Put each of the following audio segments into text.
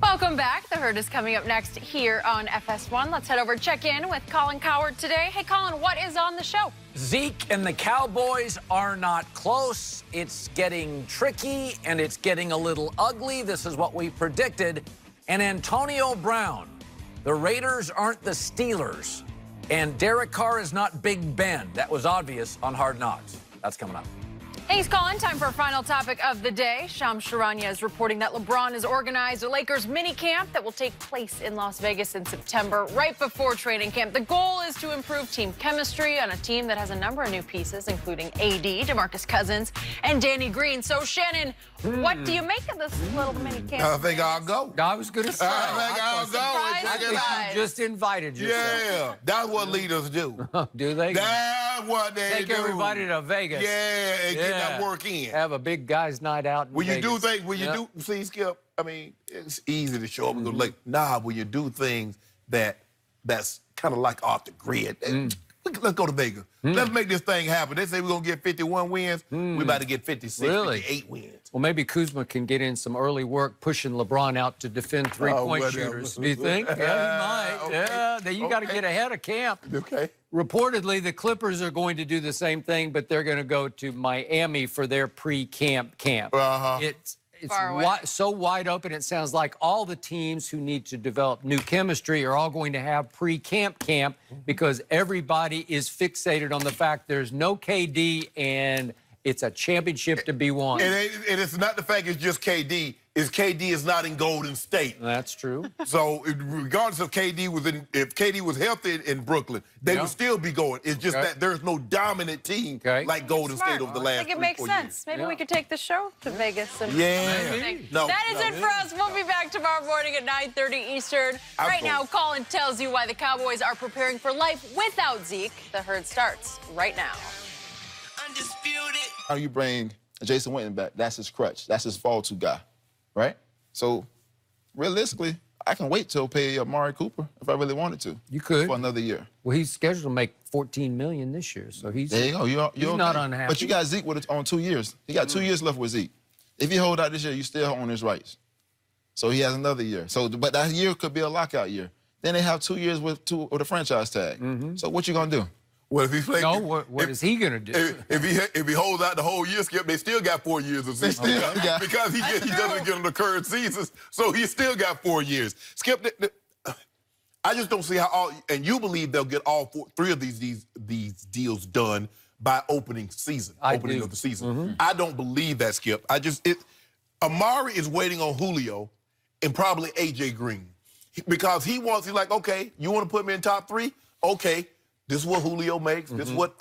Welcome back. The Herd is coming up next here on FS1. Let's head over and check in with Colin Cowherd today. Hey, Colin, what is on the show? Zeke and the Cowboys are not close. It's getting tricky, and it's getting a little ugly. This is what we predicted. And Antonio Brown, the Raiders aren't the Steelers. And Derek Carr is not Big Ben. That was obvious on Hard Knocks. That's coming up. Hey, Colin, time for our final topic of the day. Shams Charania is reporting that LeBron has organized a Lakers minicamp that will take place in Las Vegas in September, right before training camp. The goal is to improve team chemistry on a team that has a number of new pieces, including AD, DeMarcus Cousins, and Danny Green. So, Shannon, what do you make of this little minicamp? I think I'll go. I was going to say. I think I'll go. I think you just invited yourself. Yeah, that's what leaders do. Do they? That's what they Take do. everybody to Vegas. Yeah, and get that work in. Have a big guys' night out in When you Vegas. do things, see, Skip, I mean, it's easy to show up and go like, nah, when you do things that's kind of like off the grid. Let's go to Vegas. Let's make this thing happen. They say we're going to get 51 wins. We're about to get 56, 58 wins. Well, maybe Kuzma can get in some early work pushing LeBron out to defend three-point shooters. Do you think? Yeah, he might. Okay. Yeah, then you got to get ahead of camp. Okay. Reportedly, the Clippers are going to do the same thing, but they're going to go to Miami for their pre-camp camp. It's so wide open, it sounds like all the teams who need to develop new chemistry are all going to have pre-camp camp because everybody is fixated on the fact there's no KD and it's a championship to be won. And it's not the fact it's just KD. It's KD is not in Golden State. That's true. So regardless if KD was healthy in Brooklyn, they would still be going. It's just that there's no dominant team like Golden State over the last 3-4 years. I think it makes sense. Maybe we could take the show to Vegas. And No, that is it for us. We'll be back tomorrow morning at 9:30 Eastern. Right now, Colin tells you why the Cowboys are preparing for life without Zeke. The Herd starts right now. Undisputed. How you bring Jason Witten back? That's his crutch. That's his fall-to guy, right? So, realistically, I can wait till pay Amari Cooper if I really wanted to. You could. For another year. Well, he's scheduled to make $14 million this year, so he's... There you go. You're not unhappy. But you got Zeke on 2 years. He got 2 years left with Zeke. If you hold out this year, you still own his rights. So he has another year. So, but that year could be a lockout year. Then they have 2 years with a franchise tag. So what you gonna do? Well, if he's playing, what is he going to do? If he holds out the whole year, Skip, they still got 4 years of Zeke. Because he doesn't get them the current seasons, so he still got 4 years. Skip, I just don't see how and you believe they'll get all three of these deals done by opening of the season. I don't believe that, Skip. Amari is waiting on Julio and probably AJ Green because he's like, okay, you want to put me in top 3? Okay. This is what Julio makes. This is what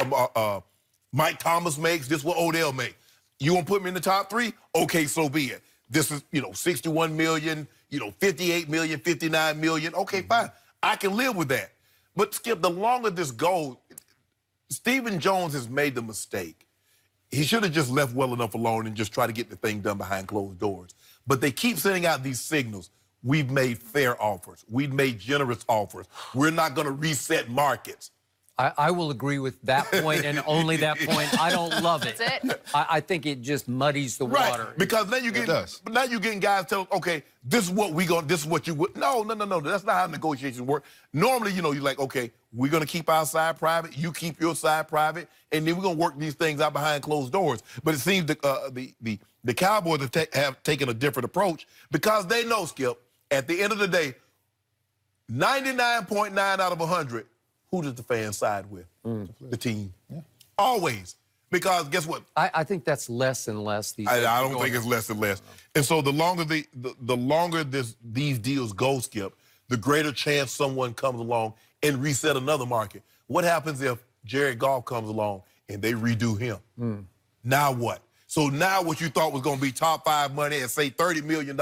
Mike Thomas makes. This is what Odell makes. You want to put me in the top 3? Okay, so be it. This is, 61 million, 58 million, 59 million. Okay, fine. I can live with that. But, Skip, the longer this goes, Stephen Jones has made the mistake. He should have just left well enough alone and just tried to get the thing done behind closed doors. But they keep sending out these signals. We've made fair offers. We've made generous offers. We're not going to reset markets. I will agree with that point and only that point. I don't love it. That's it? I think it just muddies the water. Right, because now you're getting guys telling, okay, this is what this is what you would. No. That's not how negotiations work. Normally, you're like, okay, we're going to keep our side private, you keep your side private, and then we're going to work these things out behind closed doors. But it seems the Cowboys have taken a different approach because they know, Skip, at the end of the day, 99.9 out of 100, who does the fans side with? The team. Yeah. Always. Because guess what? I think that's less and less these days. I don't think it's less and less. And so the longer these deals go, Skip, the greater chance someone comes along and reset another market. What happens if Jared Goff comes along and they redo him? Now what? So now what you thought was going to be top 5 money at, say, $30 million,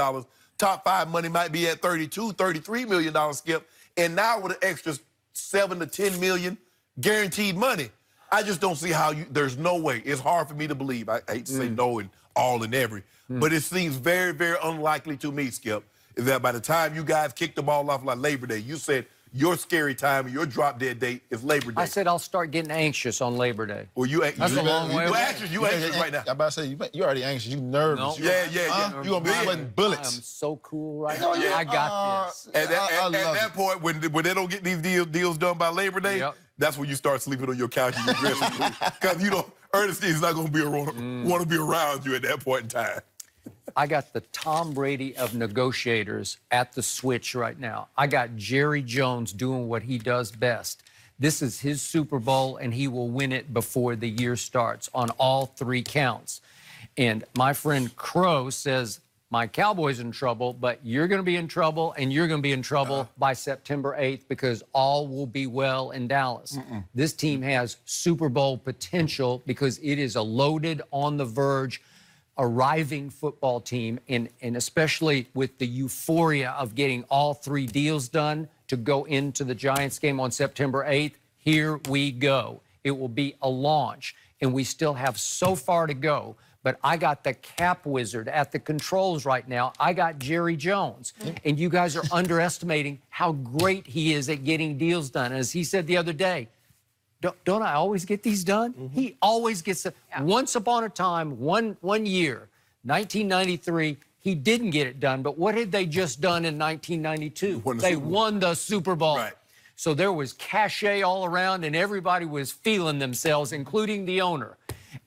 top 5 money might be at $32, $33 million, Skip. And now with an extra 7 to 10 million guaranteed money. I just don't see how there's no way. It's hard for me to believe. I hate to say no in all and every, but it seems very, very unlikely to me, Skip, that by the time you guys kicked the ball off like Labor Day, you said your scary time, your drop-dead date is Labor Day. I said I'll start getting anxious on Labor Day. Well, That's a long way away. You anxious right now. I'm about to say, you already anxious. You nervous. No. Yeah. You going to be sweating bullets. I'm so cool right now. I got this. At that point, when they don't get these deals done by Labor Day, that's when you start sleeping on your couch in your dressing room. Because, you know, Ernestine's not going to want to be around you at that point in time. I got the Tom Brady of negotiators at the switch right now. I got Jerry Jones doing what he does best. This is his Super Bowl, and he will win it before the year starts on all 3 counts. And my friend Crow says, my Cowboys in trouble, but you're going to be in trouble, and you're going to be in trouble by September 8th because all will be well in Dallas. This team has Super Bowl potential because it is a loaded, on the verge, arriving football team, and especially with the euphoria of getting all 3 deals done to go into the Giants game on September 8th, here we go. It will be a launch, and we still have so far to go. But I got the cap wizard at the controls right now. I got Jerry Jones. And you guys are underestimating how great he is at getting deals done. As he said the other day, don't I always get these done? He always gets them. Once upon a time, one year, 1993, he didn't get it done. But what had they just done in 1992? They won the Super Bowl. Right. So there was cachet all around, and everybody was feeling themselves, including the owner.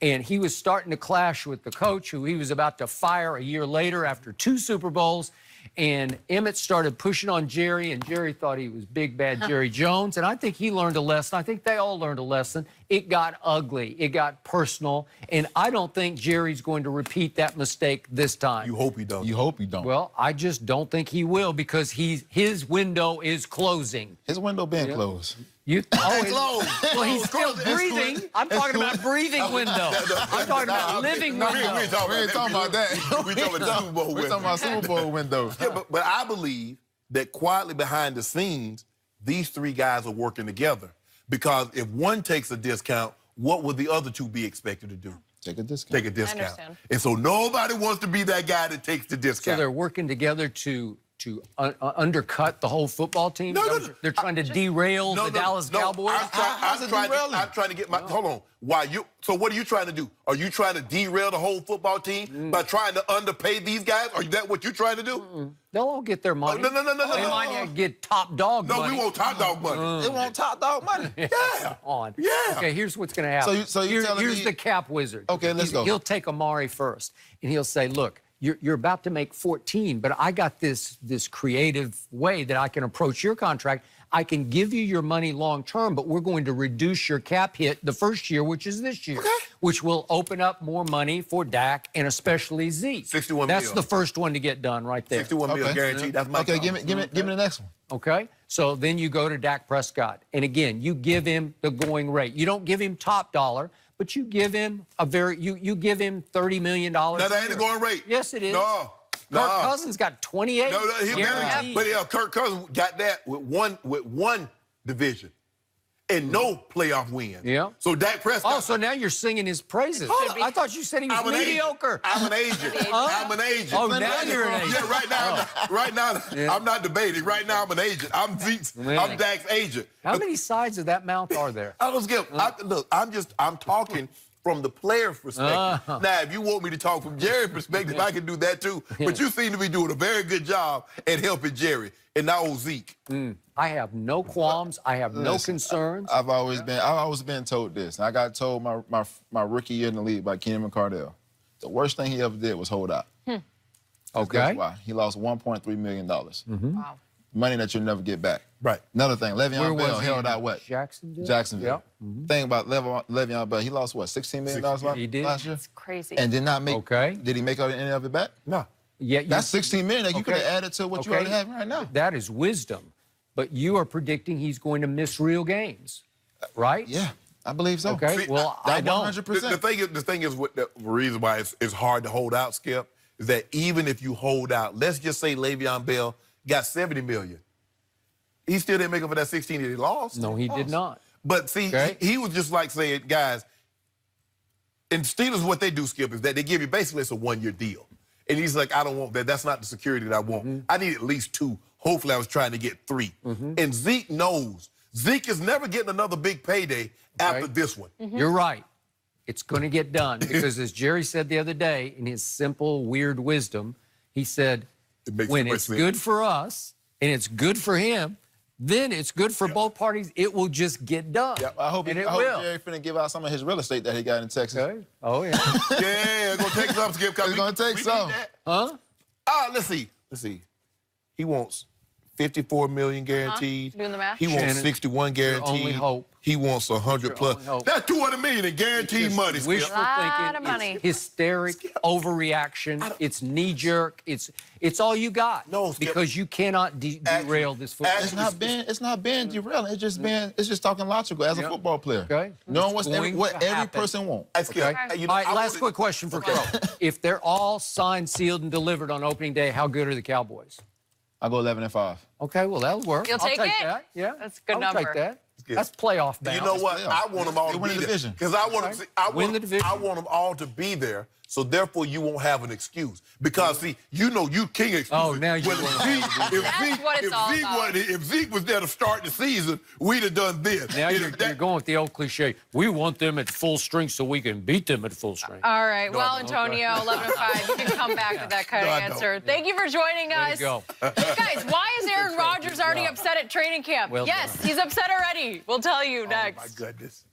And he was starting to clash with the coach, who he was about to fire a year later after 2 Super Bowls. And Emmett started pushing on Jerry, and Jerry thought he was big, bad Jerry Jones. And I think he learned a lesson. I think they all learned a lesson. It got ugly. It got personal. And I don't think Jerry's going to repeat that mistake this time. You hope he don't. You hope he don't. Well, I just don't think he will, because his window is closing. His window been closed. Well, he's still breathing. I'm talking about breathing window. I'm talking about living window. We ain't talking about that. We talking about Super Bowl window. We're talking about Super Bowl window. Yeah, but I believe that quietly behind the scenes, these 3 guys are working together. Because if one takes a discount, what would the other 2 be expected to do? Take a discount. Take a discount. I understand. And so nobody wants to be that guy that takes the discount. So they're working together to undercut the whole football team? No. They're trying to derail the Dallas Cowboys? I'm trying to get my... Hold on. So what are you trying to do? Are you trying to derail the whole football team by trying to underpay these guys? Are that what you're trying to do? They'll all get their money. No. They might not get top dog money. No, we want top dog money. They want top dog money. Yeah. On. Yeah. Okay, here's what's going to happen. So you're telling here's me... the cap wizard. Okay, let's go. He'll take Amari first, and he'll say, look, you're about to make 14, but I got this creative way that I can approach your contract. I can give you your money long term, but we're going to reduce your cap hit the first year, which is this year, which will open up more money for Dak and especially Zeke. 61 That's mil. the first one to get done right there. 61 mil guaranteed. That's my Okay, give me the next one. Okay, so then you go to Dak Prescott, and again, you give him the going rate. You don't give him top dollar, but you give him you give him $30 million. No, that ain't the going rate. Yes, it is. No. Kirk Cousins got 28. But Kirk Cousins got that with one division and no playoff win. Yeah. So Dak Prescott. Oh, so now you're singing his praises. I thought you said he was mediocre. I'm an agent. I'm an agent. Oh, now you're an agent. Yeah, right now, I'm not debating. Right now, I'm an agent. I'm Dak's agent. How many sides of that mouth are there? Look, I'm talking from the player's perspective. Now, if you want me to talk from Jerry's perspective, I can do that too. But you seem to be doing a very good job at helping Jerry. And now Zeke. I have no qualms. I have no concerns. I've always been told this. And I got told my rookie year in the league by Kenny McCardell. The worst thing he ever did was hold out. Okay. That's why. He lost $1.3 million. Wow. Money that you'll never get back. Right. Another thing, Le'Veon Bell held out what? Jacksonville. Yep. Thing about Le'Veon Bell, he lost what, $16 million last year? That's crazy. And did not make. Did he make any of it back? No. Yeah, that's $16 million that you could have added to what you already have right now. That is wisdom. But you are predicting he's going to miss real games, right? Yeah, I believe so. Okay, See, well, I don't. 100%. The thing is what the reason why it's hard to hold out, Skip, is that even if you hold out, let's just say Le'Veon Bell got $70 million. He still didn't make up for that 16 that he lost. No, he did not. But see, he was just like saying, guys, and Steelers, what they do, Skip, is that they give you basically it's a one-year deal. And he's like, I don't want that. That's not the security that I want. I need at least 2. Hopefully, I was trying to get 3. And Zeke knows. Zeke is never getting another big payday after this one. You're right. It's going to get done because, as Jerry said the other day, in his simple, weird wisdom, he said, when it's good for us and it's good for him, then it's good for both parties. It will just get done. Yeah, I hope Jerry finna give out some of his real estate that he got in Texas. Okay. Oh, yeah. Yeah, it's going to take some, Skip. It's going to take some. Huh? Let's see. He wants $54 million guaranteed. Doing the math. He wants 61 guaranteed. Only hope. He wants 100 plus. That's $200 million in guaranteed money. Wishful lot thinking. of money. It's hysteric, overreaction. It's knee jerk. It's all you got. No, Skip. Because you cannot derail this football. It's not being derailing. It's just talking logical as a football player. Okay. Knowing what every person wants. Okay. All right, last quick question for Crow. If they're all signed, sealed, and delivered on opening day, how good are the Cowboys? I go 11-5. Okay, well, that'll work. You'll take it? That. Yeah. That's a good I'll number. take that. That's playoff bound. You know what? I want them all to win be the there. division. Because I want them. Win the division. I want them all to be there. So therefore, you won't have an excuse. Because see, you know, you king excuse. Oh, now you want if Zeke was there to start the season, we'd have done this. Now you're going with the old cliche. We want them at full strength so we can beat them at full strength. All right. Well, Antonio, 11-5. You can come back with that kind of answer. Thank you for joining us. Go. Guys, why is Aaron Rodgers already upset at training camp? Well yes, he's upset already. We'll tell you next. Oh, my goodness.